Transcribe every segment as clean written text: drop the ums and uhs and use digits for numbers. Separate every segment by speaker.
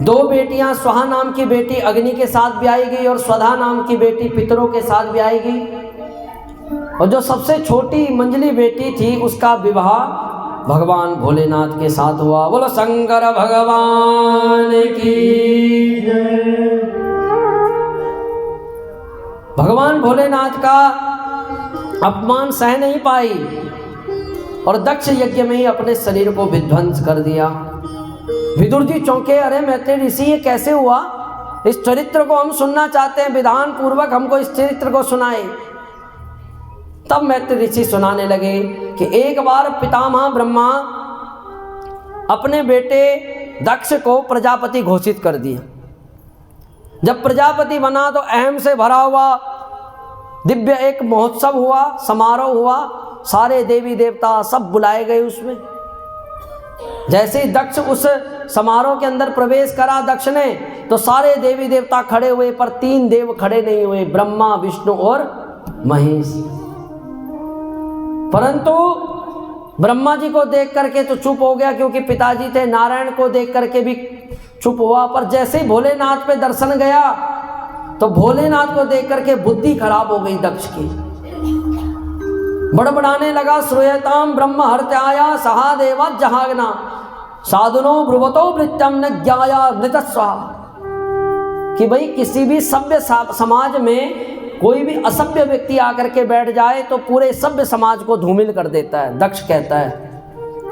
Speaker 1: दो बेटियां, स्वाहा नाम की बेटी अग्नि के साथ ब्याही गई और स्वधा नाम की बेटी पितरों के साथ ब्याही गई। और जो सबसे छोटी मंजली बेटी थी उसका विवाह भगवान भोलेनाथ के साथ हुआ। बोलो शंकर भगवान की जय। भगवान भोलेनाथ का अपमान सह नहीं पाई और दक्ष यज्ञ में ही अपने शरीर को विध्वंस कर दिया। विदुर जी चौंके, अरे मैत्रेय ऋषि ये कैसे हुआ? इस चरित्र को हम सुनना चाहते हैं, विधान पूर्वक हमको इस चरित्र को सुनाए। तब मैत्रेय ऋषि सुनाने लगे कि एक बार पितामह ब्रह्मा अपने बेटे दक्ष को प्रजापति घोषित कर दिया। जब प्रजापति बना तो अहम से भरा हुआ दिव्य एक महोत्सव हुआ, समारोह हुआ, सारे देवी देवता सब बुलाए गए उसमें। जैसे ही दक्ष उस समारोह के अंदर प्रवेश करा दक्ष ने, तो सारे देवी देवता खड़े हुए, पर 3 देव खड़े नहीं हुए, ब्रह्मा, विष्णु और महेश। परंतु ब्रह्मा जी को देख करके तो चुप हो गया, क्योंकि पिताजी थे। नारायण को देख करके भी चुप हुआ। पर जैसे ही भोलेनाथ पे दर्शन गया तो भोलेनाथ को देख करके बुद्धि खराब हो गई दक्ष की। बड़बड़ाने लगा, श्रूयताम ब्रह्म हर्त्याया सहा देवा जहागना साधुनो ब्रुवतो वृत्यम न ज्ञाया नृतस्वा। कि भाई किसी भी सभ्य समाज में कोई भी असभ्य व्यक्ति आकर के बैठ जाए तो पूरे सभ्य समाज को धूमिल कर देता है, दक्ष कहता है।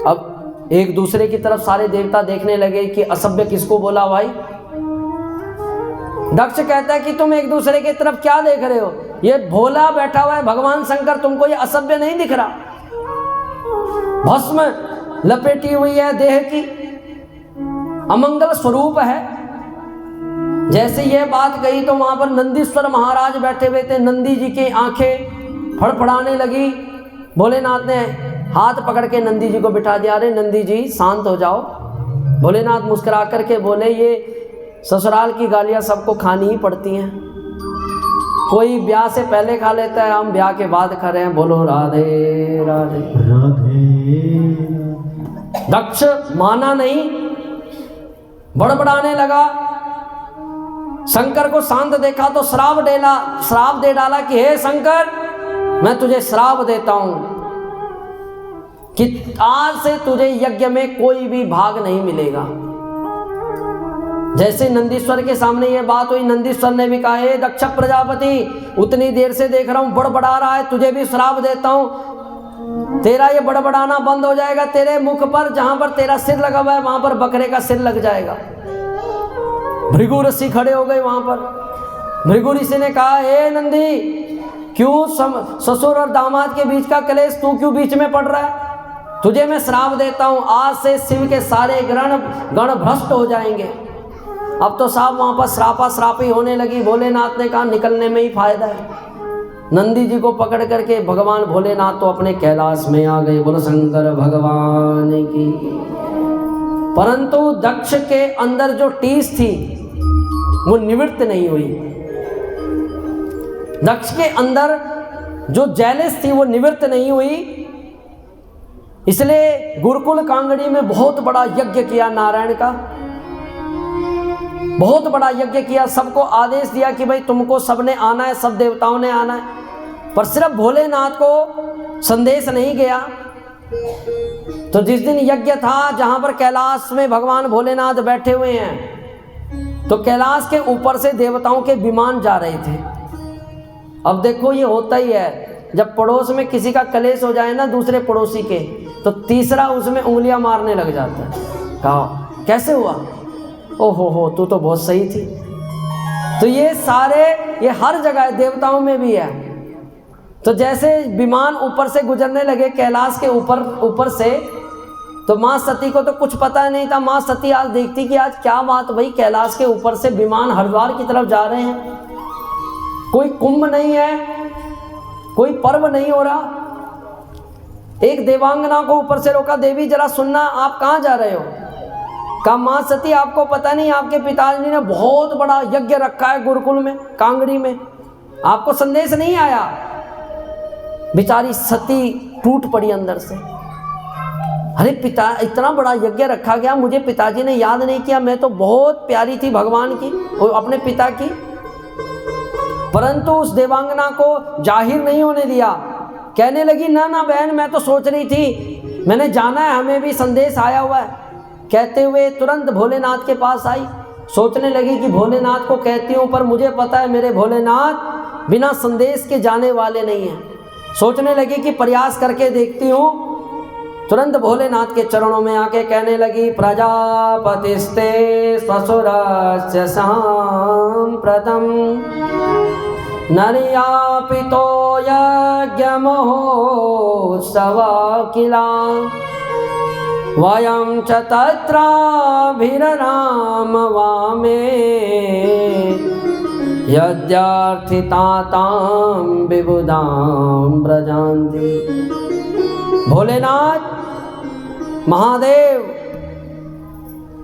Speaker 1: अब एक दूसरे की तरफ सारे देवता देखने लगे कि असभ्य किसको बोला भाई। दक्ष कहता है कि तुम एक दूसरे की तरफ क्या देख रहे हो? ये भोला बैठा हुआ है भगवान शंकर, तुमको ये असभ्य नहीं दिख रहा? भस्म लपेटी हुई है देह की, अमंगल स्वरूप है। जैसे यह बात कही तो वहां पर नंदीश्वर महाराज बैठे हुए थे। नंदी जी की आंखें फड़फड़ाने लगी। भोलेनाथ ने हाथ पकड़ के नंदी जी को बिठा दिया। अरे नंदी जी शांत हो जाओ। भोलेनाथ मुस्कुरा करके बोले, ये ससुराल की गालियां सबको खानी ही पड़ती हैं। कोई ब्याह से पहले खा लेता है, हम ब्याह के बाद खा रहे हैं। बोलो राधे राधे राधे। दक्ष माना नहीं, बड़बड़ाने लगा। शंकर को शांत देखा तो श्राप दे डाला कि हे शंकर, मैं तुझे श्राप देता हूं कि आज से तुझे यज्ञ में कोई भी भाग नहीं मिलेगा। जैसे नंदीश्वर के सामने ये बात हुई, नंदीश्वर ने भी कहा, हे दक्ष प्रजापति, उतनी देर से देख रहा हूं बड़बड़ा रहा है, तुझे भी श्राप देता हूं। तेरा ये बड़बड़ाना बंद हो जाएगा। तेरे मुख पर जहां पर तेरा सिर लगा हुआ है वहां पर बकरे का सिर लग जाएगा। भृगु ऋषि खड़े हो गए वहां पर। भृगु ऋषि ने कहा, हे नंदी, क्यों ससुर और दामाद के बीच का कलेश तू क्यों बीच में पड़ रहा है? तुझे मैं श्राप देता हूं, आज से शिव के सारे गण भ्रष्ट हो जाएंगे। अब तो साहब वहां पर श्रापी होने लगी। भोलेनाथ ने कहा, निकलने में ही फायदा है। नंदी जी को पकड़ करके भगवान भोलेनाथ तो अपने कैलाश में आ गए। बोलो शंकर भगवान की। परंतु दक्ष के अंदर जो टीस थी वो निवृत्त नहीं हुई। दक्ष के अंदर जो जेलस थी वो निवृत्त नहीं हुई। इसलिए गुरुकुल कांगड़ी में बहुत बड़ा यज्ञ किया नारायण का, बहुत बड़ा यज्ञ किया। सबको आदेश दिया कि भाई तुमको सबने आना है, सब देवताओं ने आना है। पर सिर्फ भोलेनाथ को संदेश नहीं गया। तो जिस दिन यज्ञ था, जहां पर कैलाश में भगवान भोलेनाथ बैठे हुए हैं, तो कैलाश के ऊपर से देवताओं के विमान जा रहे थे। अब देखो ये होता ही है, जब पड़ोस में किसी का कलेश हो जाए ना दूसरे पड़ोसी के, तो तीसरा उसमें उंगलियां मारने लग जाता है। कहा कैसे हुआ? ओहो तू तो बहुत सही थी। तो ये सारे, ये हर जगह देवताओं में भी है। तो जैसे विमान ऊपर से गुजरने लगे कैलाश के ऊपर से, तो माँ सती को तो कुछ पता नहीं था। माँ सती आज देखती कि आज क्या बात भाई, कैलाश के ऊपर से विमान हरिद्वार की तरफ जा रहे हैं। कोई कुंभ नहीं है, कोई पर्व नहीं हो रहा। एक देवांगना को ऊपर से रोका, देवी जरा सुनना, आप कहाँ जा रहे हो? कहा माँ सती, आपको पता नहीं आपके पिताजी ने बहुत बड़ा यज्ञ रखा है गुरुकुल में, कांगड़ी में, आपको संदेश नहीं आया? बेचारी सती टूट पड़ी अंदर से। अरे पिता, इतना बड़ा यज्ञ रखा गया, मुझे पिताजी ने याद नहीं किया, मैं तो बहुत प्यारी थी भगवान की और अपने पिता की। परंतु उस देवांगना को जाहिर नहीं होने दिया। कहने लगी ना ना बहन, मैं तो सोच रही थी, मैंने जाना है, हमें भी संदेश आया हुआ है। कहते हुए तुरंत भोलेनाथ के पास आई। सोचने लगी कि भोलेनाथ को कहती हूँ, पर मुझे पता है मेरे भोलेनाथ बिना संदेश के जाने वाले नहीं हैं। सोचने लगी कि प्रयास करके देखती हूँ। तुरंत भोलेनाथ के चरणों में आके कहने लगी, प्रजापतिस्ते स्वसुरस्य सांप्रतम नर्यापितो यज्ञमहोत्सवा किला वयं च तत्राभिरराम वामे यद्यार्थितातां विबुधां व्रजान्ति। भोलेनाथ महादेव,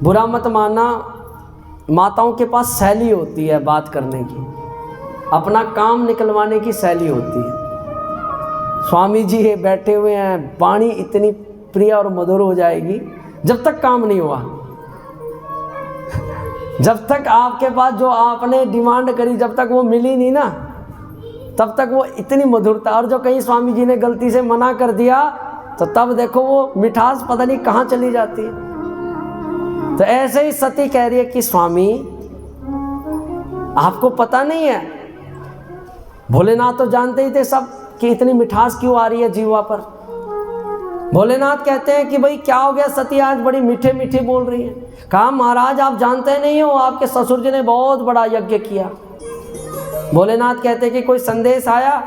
Speaker 1: बुरा मत मानना, माताओं के पास शैली होती है बात करने की, अपना काम निकलवाने की शैली होती है। स्वामी जी ये बैठे हुए हैं, वाणी इतनी प्रिय और मधुर हो जाएगी जब तक काम नहीं हुआ। जब तक आपके पास जो आपने डिमांड करी, जब तक वो मिली नहीं ना, तब तक वो इतनी मधुरता। और जो कहीं स्वामी जी ने गलती से मना कर दिया तो तब देखो वो मिठास पता नहीं कहाँ चली जाती है। तो ऐसे ही सती कह रही है कि स्वामी आपको पता नहीं है, भोलेनाथ तो जानते ही थे सब कि इतनी मिठास क्यों आ रही है जीवा पर। भोलेनाथ कहते हैं कि भाई क्या हो गया सती, आज बड़ी मीठे मीठे बोल रही है। कहा महाराज आप जानते नहीं हो, आपके ससुर जी ने बहुत बड़ा यज्ञ किया। भोलेनाथ कहते हैं कि कोई संदेश आया?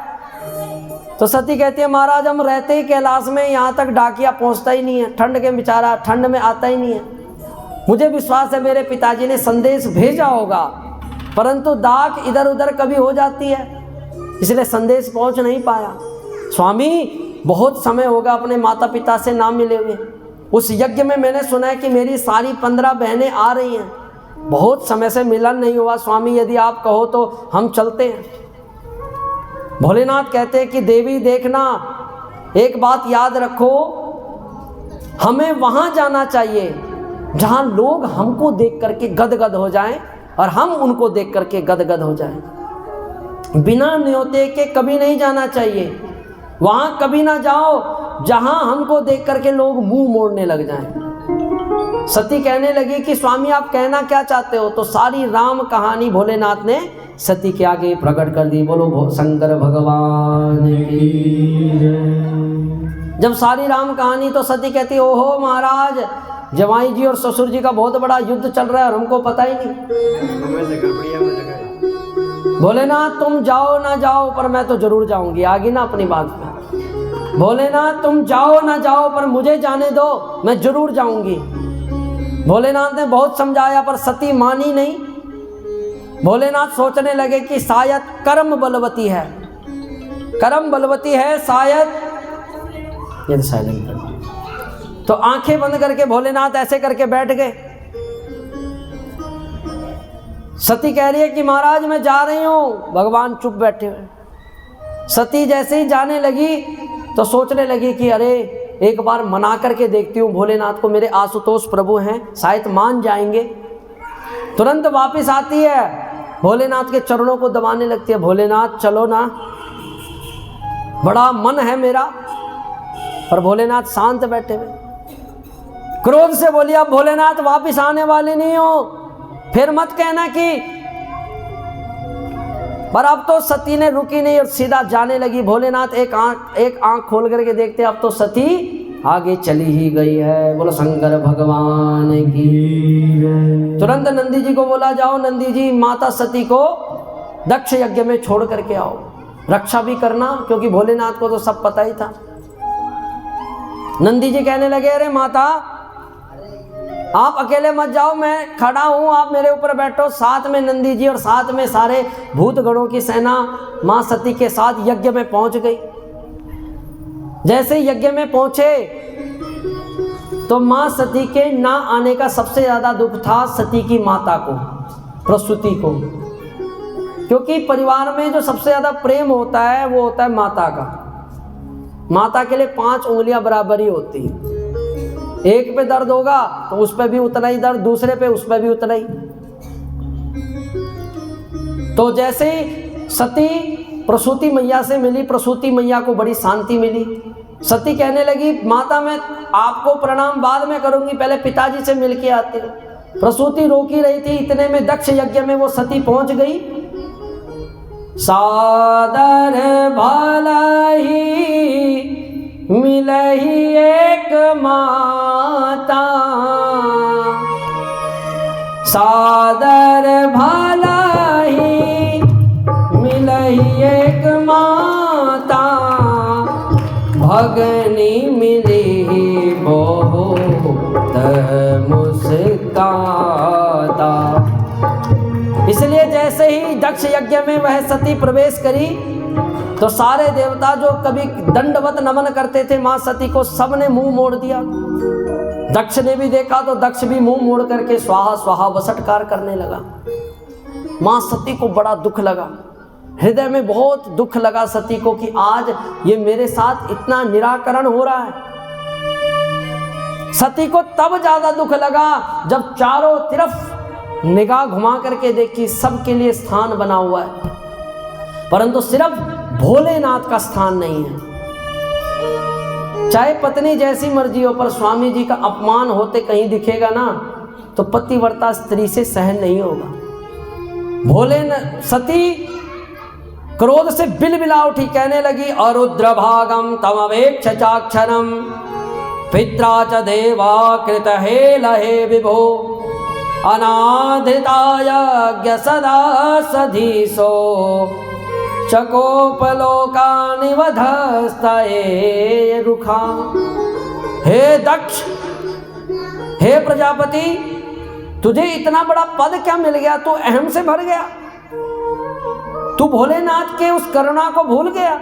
Speaker 1: तो सती कहती है महाराज हम रहते ही कैलाश में, यहाँ तक डाकिया पहुँचता ही नहीं है, ठंड के बेचारा ठंड में आता ही नहीं है। मुझे विश्वास है मेरे पिताजी ने संदेश भेजा होगा, परंतु डाक इधर उधर कभी हो जाती है, इसलिए संदेश पहुँच नहीं पाया। स्वामी बहुत समय होगा अपने माता पिता से ना मिले हुए। उस यज्ञ में मैंने सुना है कि मेरी सारी 15 बहनें आ रही हैं, बहुत समय से मिलन नहीं हुआ। स्वामी यदि आप कहो तो हम चलते हैं। भोलेनाथ कहते हैं कि देवी देखना, एक बात याद रखो, हमें वहाँ जाना चाहिए जहाँ लोग हमको देख करके गदगद हो जाएं और हम उनको देख करके गदगद हो जाएं। बिना न्योते के कभी नहीं जाना चाहिए। वहाँ कभी ना जाओ जहाँ हमको देख करके लोग मुंह मोड़ने लग जाएं। सती कहने लगी कि स्वामी आप कहना क्या चाहते हो? तो सारी राम कहानी भोलेनाथ ने सती के आगे प्रकट कर दी। बोलो शंकर भगवान की जय। जब सारी राम कहानी, तो सती कहती ओहो महाराज, जवाई जी और ससुर जी का बहुत बड़ा युद्ध चल रहा है और हमको पता ही नहीं। भोलेनाथ तुम जाओ ना जाओ पर मैं तो जरूर जाऊंगी। आगे ना अपनी बात में, भोलेनाथ तुम जाओ ना जाओ पर मुझे जाने दो, मैं जरूर जाऊंगी। भोलेनाथ ने बहुत समझाया पर सती मानी नहीं। भोलेनाथ सोचने लगे कि शायद कर्म बलवती है, कर्म बलवती है शायद। ये साइलेंट कर, तो आंखें बंद करके भोलेनाथ ऐसे करके बैठ गए। सती कह रही है कि महाराज मैं जा रही हूँ। भगवान चुप बैठे हुए। सती जैसे ही जाने लगी तो सोचने लगी कि अरे एक बार मना करके देखती हूँ भोलेनाथ को, मेरे आशुतोष प्रभु हैं, शायद मान जाएंगे। तुरंत वापस आती है, भोलेनाथ के चरणों को दबाने लगती है। भोलेनाथ चलो ना, बड़ा मन है मेरा। पर भोलेनाथ शांत बैठे हुए। क्रोध से बोली अब भोलेनाथ वापस आने वाले नहीं हो, फिर मत कहना कि। पर अब तो सती ने रुकी नहीं और सीधा जाने लगी। भोलेनाथ एक आंख खोल करके देखते अब तो सती आगे चली ही गई है। बोलो शंकर भगवान की। तुरंत नंदी जी को बोला जाओ नंदी जी, माता सती को दक्ष यज्ञ में छोड़ करके आओ, रक्षा भी करना, क्योंकि भोलेनाथ को तो सब पता ही था। नंदी जी कहने लगे अरे माता आप अकेले मत जाओ, मैं खड़ा हूँ, आप मेरे ऊपर बैठो। साथ में नंदी जी और साथ में सारे भूत गणों की सेना माँ सती के साथ यज्ञ में पहुंच गई। जैसे यज्ञ में पहुंचे तो माँ सती के ना आने का सबसे ज्यादा दुख था सती की माता को, प्रसूति को, क्योंकि परिवार में जो सबसे ज्यादा प्रेम होता है वो होता है माता का। माता के लिए 5 उंगलियां बराबर ही होती है। एक पे दर्द होगा तो उस पे भी उतना ही दर्द, दूसरे पे उस पे भी उतना ही। तो जैसे ही सती प्रसूति मैया से मिली, प्रसूति मैया को बड़ी शांति मिली। सती कहने लगी माता मैं आपको प्रणाम बाद में करूंगी, पहले पिताजी से मिल के आती हूँ। प्रसूति रोकी रही थी, इतने में दक्ष यज्ञ में वो सती पहुंच गई। सादर भलहि मिलहि एक माता, सादर भलहि मिलहि एक माता, भगनी मिली बहुत मुस्काता। इसलिए जैसे ही दक्ष यज्ञ में वह सती प्रवेश करी तो सारे देवता जो कभी दंडवत नमन करते थे मां सती को, सब ने मुंह मोड़ दिया। दक्ष ने भी देखा तो दक्ष भी मुंह मोड़ करके स्वाहा स्वाहा वसटकार करने लगा। मां सती को बड़ा दुख लगा, हृदय में बहुत दुख लगा सती को कि आज ये मेरे साथ इतना निराकरण हो रहा है। सती को तब ज्यादा दुख लगा जब चारों तरफ निगाह घुमा करके देखी, सबके लिए स्थान बना हुआ है, परंतु सिर्फ भोलेनाथ का स्थान नहीं है। चाहे पत्नी जैसी मर्जी हो, पर स्वामी जी का अपमान होते कहीं दिखेगा ना तो पतिव्रता स्त्री से सहन नहीं होगा। सती क्रोध से बिलबिला उठी, कहने लगी अरुद्र भागम तमवेक्ष चाक्षरम, पित्रा च देवा कृत हेलहे विभो, अनाधितायज्ञ सदा सधीसो, चकोपलोकानि वधस्तये रुखा। हे दक्ष, हे प्रजापति, तुझे इतना बड़ा पद क्या मिल गया? तू अहम से भर गया, तू भोलेनाथ के उस करुणा को भूल गया,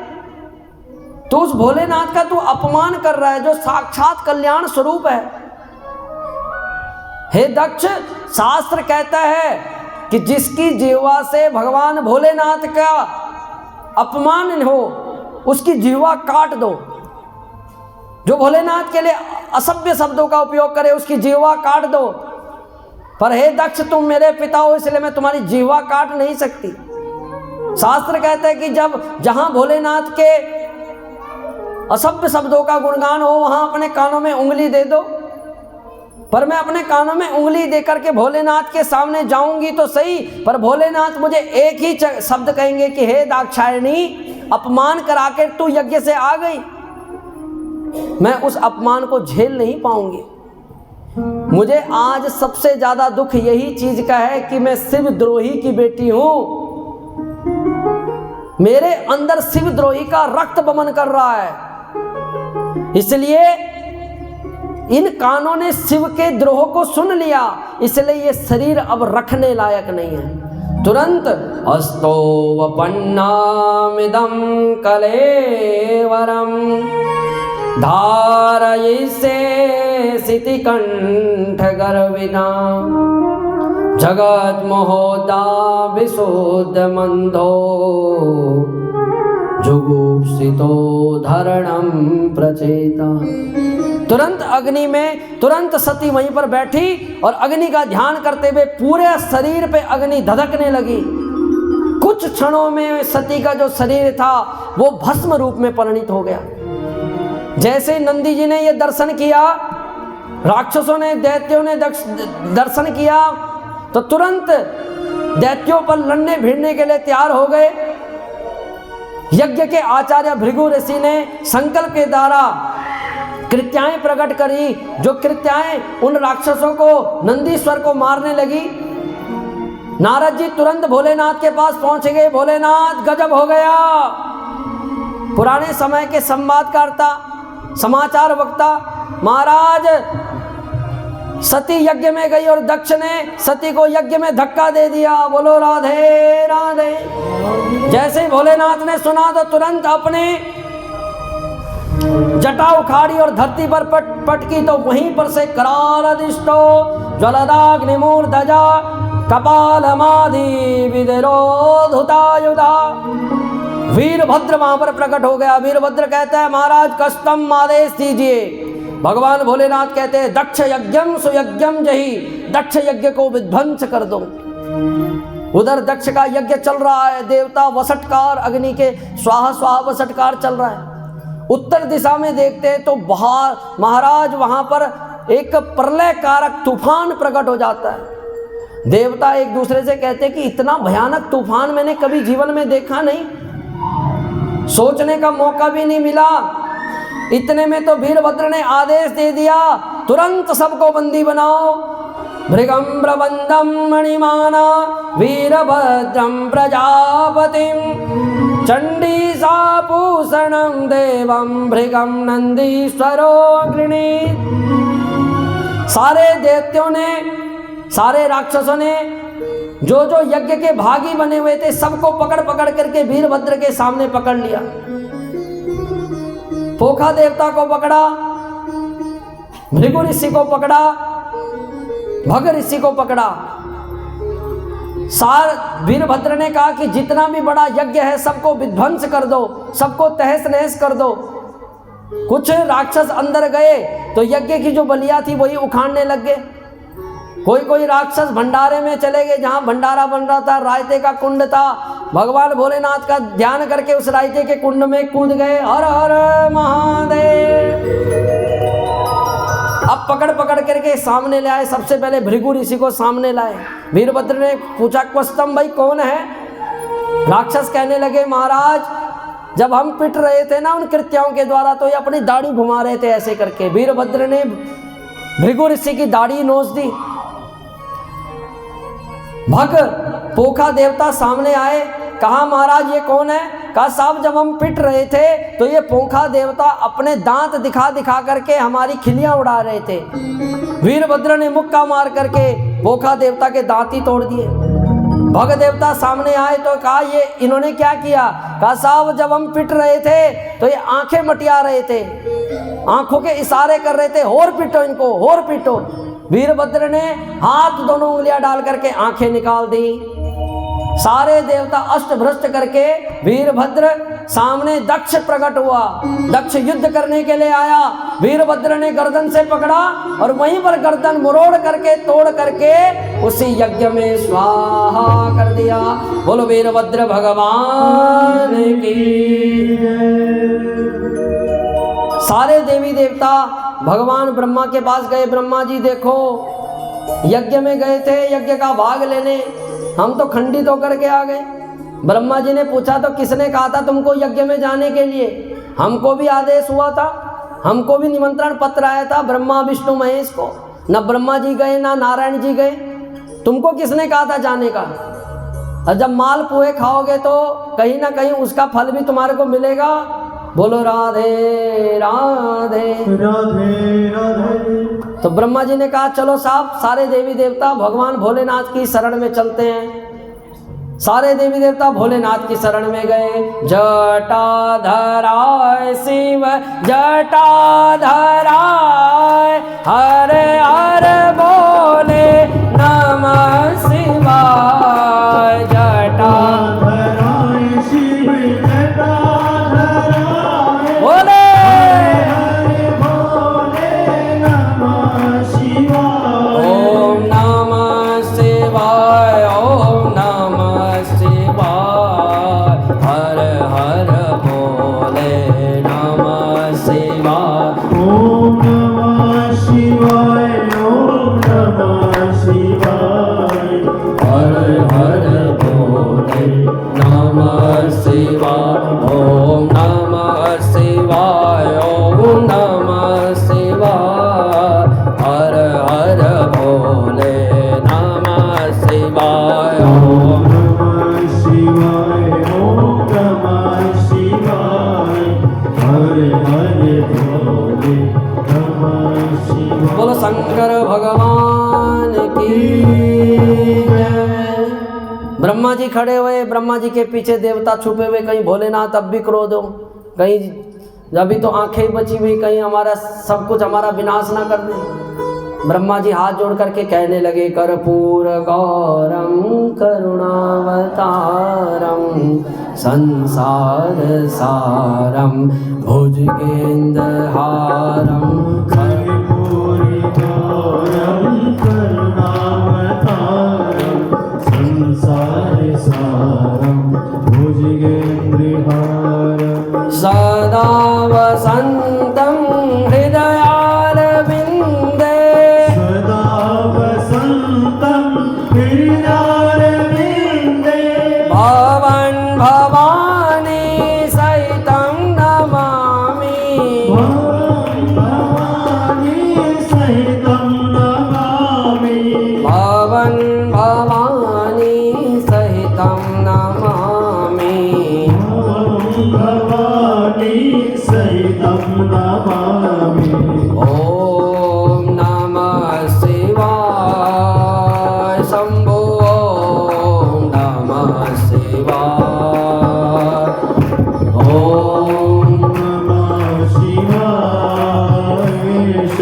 Speaker 1: तो उस भोलेनाथ का तू अपमान कर रहा है जो साक्षात कल्याण स्वरूप है। हे दक्ष, शास्त्र कहता है कि जिसकी जीवा से भगवान भोलेनाथ का अपमान हो उसकी जीवा काट दो। जो भोलेनाथ के लिए असभ्य शब्दों का उपयोग करे उसकी जीवा काट दो। पर हे दक्ष, तुम मेरे पिता हो इसलिए मैं तुम्हारी जीवा काट नहीं सकती। शास्त्र कहता है कि जब जहां भोलेनाथ के असभ्य शब्दों का गुणगान हो वहां अपने कानों में उंगली दे दो। पर मैं अपने कानों में उंगली देकर के भोलेनाथ के सामने जाऊंगी तो सही, पर भोलेनाथ मुझे एक ही शब्द कहेंगे कि हे दाक्षायणी, अपमान करा के तू यज्ञ से आ गई, मैं उस अपमान को झेल नहीं पाऊंगी। मुझे आज सबसे ज्यादा दुख यही चीज का है कि मैं शिवद्रोही की बेटी हूं। मेरे अंदर शिवद्रोही का रक्त बमन कर रहा है, इसलिए इन कानों ने शिव के द्रोह को सुन लिया, इसलिए ये शरीर अब रखने लायक नहीं है। तुरंत अस्तो वपन्नामिदं कलेवरम धारयिष्ये शितिकंठ गर्विना, जगत मोहोदा विशुद्ध मंदो, जुगुप्सितो धरणम प्रचेता। तुरंत सती वहीं पर बैठी और अग्नि का ध्यान करते हुए पूरे शरीर पे अग्नि धधकने लगी। कुछ क्षणों में सती का जो शरीर था वो भस्म रूप में परिणित हो गया। जैसे नंदी जी ने ये दर्शन किया, राक्षसों ने, दैत्यों ने दर्शन किया, तो तुरंत दैत्यों पर लड़ने भिड़ने के लिए तैयार हो गए। यज्ञ के आचार्य भृगु ऋषि ने संकल्प के द्वारा कृत्याएं प्रकट करी, जो कृत्याएं उन राक्षसों को, नंदीश्वर को मारने लगी। नारद जी तुरंत भोलेनाथ के पास पहुंच गए। भोलेनाथ, गजब हो गया। पुराने समय के संवादकर्ता, समाचार वक्ता, महाराज सती यज्ञ में गई और दक्ष ने सती को यज्ञ में धक्का दे दिया। बोलो राधे राधे। जैसे ही भोलेनाथ ने सुना तो तुरंत अपने जटा उखाड़ी और धरती पर पटकी, तो वहीं पर से करालदिष्टो ज्वलदाग्निमूर्धजा कपालमादि विदरोधुतायुधा। वीरभद्र वहां पर प्रकट हो गया। वीरभद्र कहता है, महाराज कष्टम आदेश दीजिए। भगवान भोलेनाथ कहते हैं दक्ष यज्ञम सुयज्ञम जही, दक्ष यज्ञ को विध्वंस कर दो। उधर दक्ष का यज्ञ चल रहा है, देवता वसटकार अग्नि के स्वाहा स्वाहा वसटकार चल रहा है। उत्तर दिशा में देखते हैं तो महाराज वहां पर एक प्रलय कारक तूफान प्रकट हो जाता है। देवता एक दूसरे से कहते हैं कि इतना भयानक तूफान मैंने कभी जीवन में देखा नहीं, सोचने का मौका भी नहीं मिला। इतने में तो वीरभद्र ने आदेश दे दिया, तुरंत सबको बंदी बनाओ। भृगं प्रबंधं मणिमाना वीरभद्रं प्रजापतिं चंडी सापूषणं देवं भृगं नंदीश्वरो गृणीत। सारे देवताओं ने, सारे राक्षसों ने जो जो यज्ञ के भागी बने हुए थे सबको पकड़ पकड़ करके वीरभद्र के सामने पकड़ लिया। पोखा देवता को पकड़ा, भृगु ऋषि को पकड़ा, भग ऋषि को पकड़ा। वीरभद्र ने कहा कि जितना भी बड़ा यज्ञ है सबको विध्वंस कर दो, सबको तहस नहस कर दो। कुछ राक्षस अंदर गए तो यज्ञ की जो बलिया थी वही उखाड़ने लग गए। कोई कोई राक्षस भंडारे में चले गए, जहां भंडारा बन रहा था, रायते का कुंड था, भगवान भोलेनाथ का ध्यान करके उस रायते के कुंड में कूद गए। हर हर महादेव। अब पकड़ पकड़ करके सामने ले आए। सबसे पहले भृगु ऋषि को सामने लाए। वीरभद्र ने पूछा, क्वस्तम भाई कौन है? राक्षस कहने लगे, महाराज जब हम पिट रहे थे ना उन कृत्यों के द्वारा तो ये अपनी दाढ़ी घुमा रहे थे ऐसे करके। वीरभद्र ने भृगु ऋषि की दाढ़ी नोच दी। भग पोखा देवता सामने आए, कहा महाराज ये कौन है? कहा साहब जब हम पिट रहे थे तो ये पोखा देवता अपने दांत दिखा दिखा करके हमारी खिलियां उड़ा रहे थे। वीरभद्र ने मुक्का मार करके पोखा देवता के दांत ही तोड़ दिए। भग देवता सामने आए तो कहा ये इन्होंने क्या किया? कहा साहब जब हम पिट रहे थे तो ये आंखें मटिया रहे थे, आंखों के इशारे कर रहे थे, और पिटो इनको, और पिटो। वीरभद्र ने हाथ दोनों उंगलियां डाल करके आंखें निकाल दी। सारे देवता अष्ट भ्रष्ट करके वीरभद्र सामने दक्ष प्रकट हुआ। दक्ष युद्ध करने के लिए आया। वीरभद्र ने गर्दन से पकड़ा और वहीं पर गर्दन मुरोड़ करके तोड़ करके उसी यज्ञ में स्वाहा कर दिया। बोलो वीरभद्र भगवान की। सारे देवी देवता भगवान ब्रह्मा के पास गए। ब्रह्मा जी देखो यज्ञ में गए थे यज्ञ का भाग लेने, हम तो खंडित होकर के आ गए। ब्रह्मा जी ने पूछा तो किसने कहा था तुमको यज्ञ में जाने के लिए? हमको भी आदेश हुआ था, हमको भी निमंत्रण पत्र आया था ब्रह्मा विष्णु महेश को। न ब्रह्मा जी गए ना नारायण जी गए, तुमको किसने कहा था जाने का? और जब माल पुए खाओगे तो कहीं ना कहीं उसका फल भी तुम्हारे को मिलेगा। बोलो राधे राधे राधे राधे। तो ब्रह्मा जी ने कहा चलो साहब सारे देवी देवता भगवान भोलेनाथ की शरण में चलते हैं। सारे देवी देवता भोलेनाथ की शरण में गए। जटाधराय शिव जटाधराय, हरे हरे बोले नमः शिवाय। जटाधराय शिव जटाधराय, बोले हरे बोले नमः शिवाय। ओम नमः शिवाय, ओम नमः शिवाय, हर हर बोले नमः शिवाय। ओम नमः शिवाय, ओम नमः शिवाय, हर हर बोले नमः शिवाय। ओम नमः शिवाय, ओम नमः शिवाय, हर हर बोले नमः शिवाय। ओम नमः शिवाय, ओम नमः शिवाय, हर हर बोले नमः शिवाय। बोलो शंकर भगवान की जय। ब्रह्मा जी खड़े हुए, ब्रह्मा जी के पीछे देवता छुपे हुए, कहीं भोलेनाथ अब भी क्रोध हो, कहीं अभी तो आंखें बची हुई, कहीं हमारा सब कुछ हमारा विनाश ना कर दे। ब्रह्मा जी हाथ जोड़ करके कहने लगे, कर्पूर गौरम करुणावतारम संसार सारम भुजगेंद्रहारम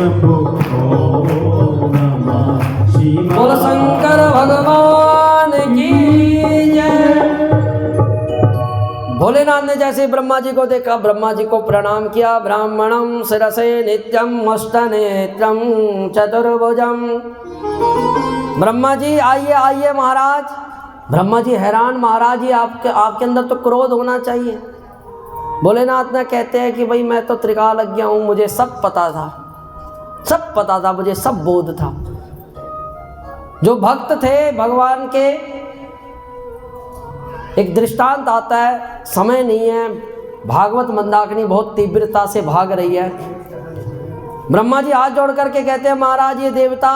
Speaker 2: शंभो ओम नमः शिवाय।
Speaker 1: बोल शंकर भगवान की जय। भोलेनाथ ने जैसे ब्रह्मा जी को देखा, ब्रह्मा जी को प्रणाम किया। ब्राह्मणम शिरसे नित्यम अष्टनेत्रम चतुर्भुजम। ब्रह्मा जी आइए आइए महाराज। ब्रह्मा जी हैरान, महाराज जी आपके अंदर तो क्रोध होना चाहिए। भोलेनाथ ने कहते हैं कि भाई मैं तो त्रिकालज्ञ हूँ, मुझे सब पता था, सब पता था, मुझे सब बोध था। जो भक्त थे भगवान के, एक दृष्टांत आता है, समय नहीं है, भागवत मंदाकिनी बहुत तीव्रता से भाग रही है। ब्रह्मा जी हाथ जोड़ करके कहते हैं महाराज ये देवता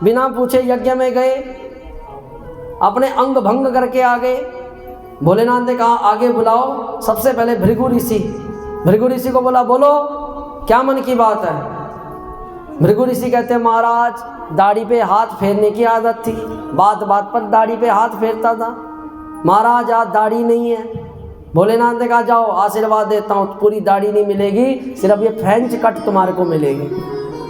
Speaker 1: बिना पूछे यज्ञ में गए, अपने अंग भंग करके आ गए। भोलेनाथ ने कहा आगे बुलाओ। सबसे पहले भृगु ऋषि, भृगु ऋषि को बोला बोलो क्या मन की बात है। भृगु ऋषि कहते हैं महाराज दाढ़ी पे हाथ फेरने की आदत थी, बात बात पर दाढ़ी पे हाथ फेरता था, महाराज आज दाढ़ी नहीं है। भोलेनाथ ने कहा जाओ आशीर्वाद देता हूँ, पूरी दाढ़ी नहीं मिलेगी, सिर्फ ये फ्रेंच कट तुम्हारे को मिलेगी।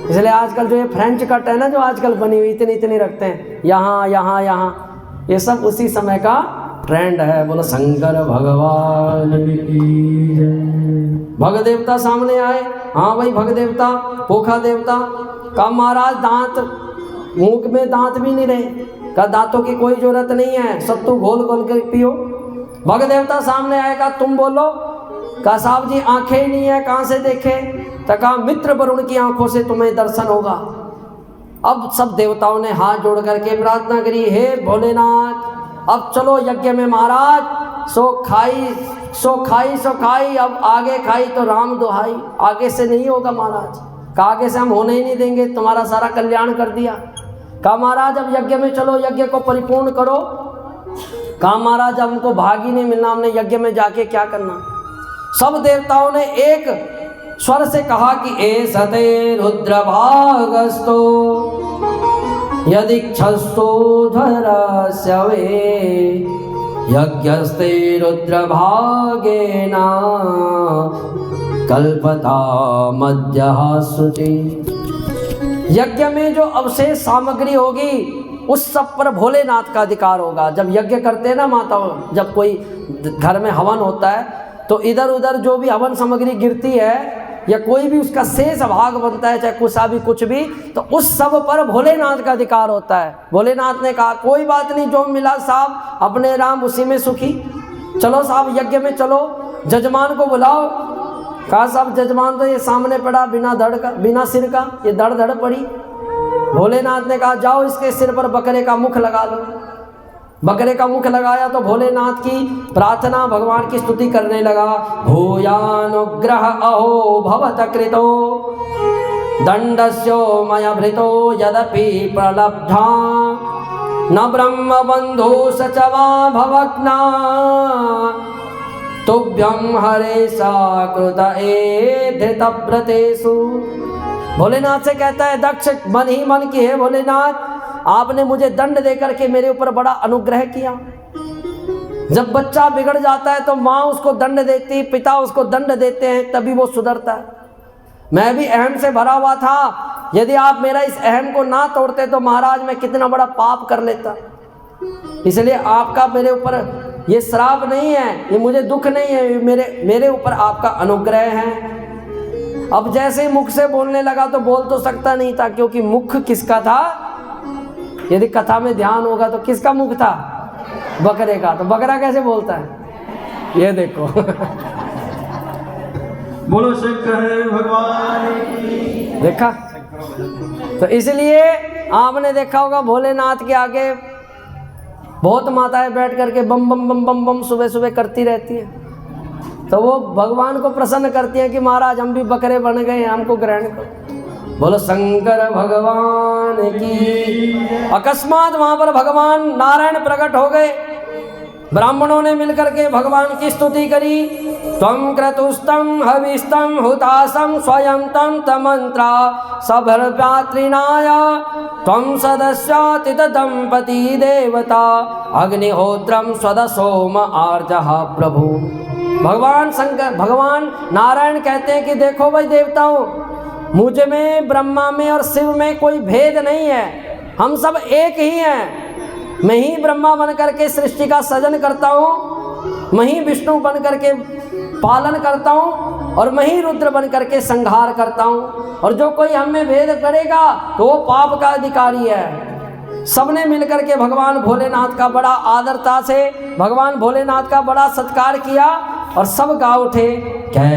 Speaker 1: इसलिए आजकल जो ये फ्रेंच कट है ना, जो आजकल बनी हुई इतनी इतनी रखते हैं, यहाँ यहाँ यहाँ, ये सब उसी समय का ट्रेंड है। बोलो शंकर भगवान की जय। भग देवता सामने आए। हाँ भाई भग देवता, पोखा देवता। कहा महाराज दांत, मुंह में दांत भी नहीं रहे। कहा दांतों की कोई जरूरत नहीं है, सत्तू घोल घोल कर पियो। भग देवता सामने आए। कहा तुम बोलो। कहा साहब जी आंखें ही नहीं है, कहाँ से देखे। तो कहा मित्र वरुण की आंखों से तुम्हें दर्शन होगा। अब सब देवताओं ने हाथ जोड़ करके प्रार्थना करी, हे भोलेनाथ अब चलो यज्ञ में महाराज। सो खाई, अब आगे खाई तो राम दुहाई। आगे से नहीं होगा महाराज। कहा आगे से हम होने ही नहीं देंगे, तुम्हारा सारा कल्याण कर दिया। कहा महाराज अब यज्ञ में चलो, यज्ञ को परिपूर्ण करो। कहा महाराज हमको भाग ही नहीं मिलना, हमने यज्ञ में जाके क्या करना। सब देवताओं ने एक स्वर से कहा कि ए सते रुद्र भागस्तो यदिक्षस्तो धरस्य वे यज्ञस्ते रुद्र भागेना कल्पता मध्यः शुचि। यज्ञ में जो अवशेष सामग्री होगी उस सब पर भोलेनाथ का अधिकार होगा। जब यज्ञ करते हैं ना माताओं, जब कोई घर में हवन होता है तो इधर उधर जो भी हवन सामग्री गिरती है या कोई भी उसका शेष भाग बनता है, चाहे कुछ भी कुछ भी, तो उस सब पर भोलेनाथ का अधिकार होता है। भोलेनाथ ने कहा कोई बात नहीं, जो मिला साहब अपने राम उसी में सुखी। चलो साहब यज्ञ में चलो, जजमान को बुलाओ। कहा साहब जजमान तो ये सामने पड़ा बिना धड़ का, बिना सिर का, ये धड़ धड़ पड़ी। भोलेनाथ ने कहा जाओ इसके सिर पर बकरे का मुख लगा लो। बकरे का मुख लगाया तो भोलेनाथ की प्रार्थना, भगवान की स्तुति करने लगा। भूयानुग्रह अहो भवत कृतो दंडस्यो मया भृतो यदपि प्रलब्धा न ब्रह्म बंधु सचवा भवग्ना तुभ्यं हरे साकृत ए धृतव्रतेषु। भोलेनाथ से कहता है दक्ष मन ही मन की है भोलेनाथ, आपने मुझे दंड देकर के मेरे ऊपर बड़ा अनुग्रह किया। जब बच्चा बिगड़ जाता है तो माँ उसको दंड देती, पिता उसको दंड देते हैं, तभी वो सुधरता है। मैं भी अहम से भरा हुआ था, यदि आप मेरा इस अहम को ना तोड़ते तो महाराज मैं कितना बड़ा पाप कर लेता। इसलिए आपका मेरे ऊपर ये श्राप नहीं है, ये मुझे दुख नहीं है, मेरे ऊपर आपका अनुग्रह है। अब जैसे ही मुख से बोलने लगा तो बोल तो सकता नहीं था, क्योंकि मुख किसका था, यदि कथा में ध्यान होगा तो किसका मुख था, बकरे का। तो बकरा कैसे बोलता है, ये देखो।
Speaker 2: बोलो शंकर भगवान की।
Speaker 1: देखा, तो इसलिए आपने देखा होगा भोलेनाथ के आगे बहुत माताएं बैठ करके बम बम बम बम बम सुबह सुबह करती रहती है, तो वो भगवान को प्रसन्न करती हैं कि महाराज हम भी बकरे बन गए, हमको ग्रहण करो। बोलो शंकर भगवान की। अकस्मात वहां पर भगवान नारायण प्रकट हो गए। ब्राह्मणों ने मिलकर के भगवान की स्तुति करी। त्वं क्रतुस्तम हविस्तम हुतासम स्वयं तम तमंत्रा सभर्व्यात्रिनाय त्वं सदस्यातित दंपति देवता अग्निहोत्रम स्वदसोम आर्जः प्रभु। भगवान नारायण कहते हैं कि देखो भाई देवताओं, मुझ में, ब्रह्मा में और शिव में कोई भेद नहीं है, हम सब एक ही हैं। मैं ही ब्रह्मा बन करके सृष्टि का सृजन करता हूँ, मैं ही विष्णु बन करके पालन करता हूँ और मैं ही रुद्र बन करके संहार करता हूँ। और जो कोई हम में भेद करेगा तो वो पाप का अधिकारी है। सबने मिलकर के भगवान भोलेनाथ का बड़ा आदरता से भगवान भोलेनाथ का बड़ा सत्कार किया और सब गा उठे।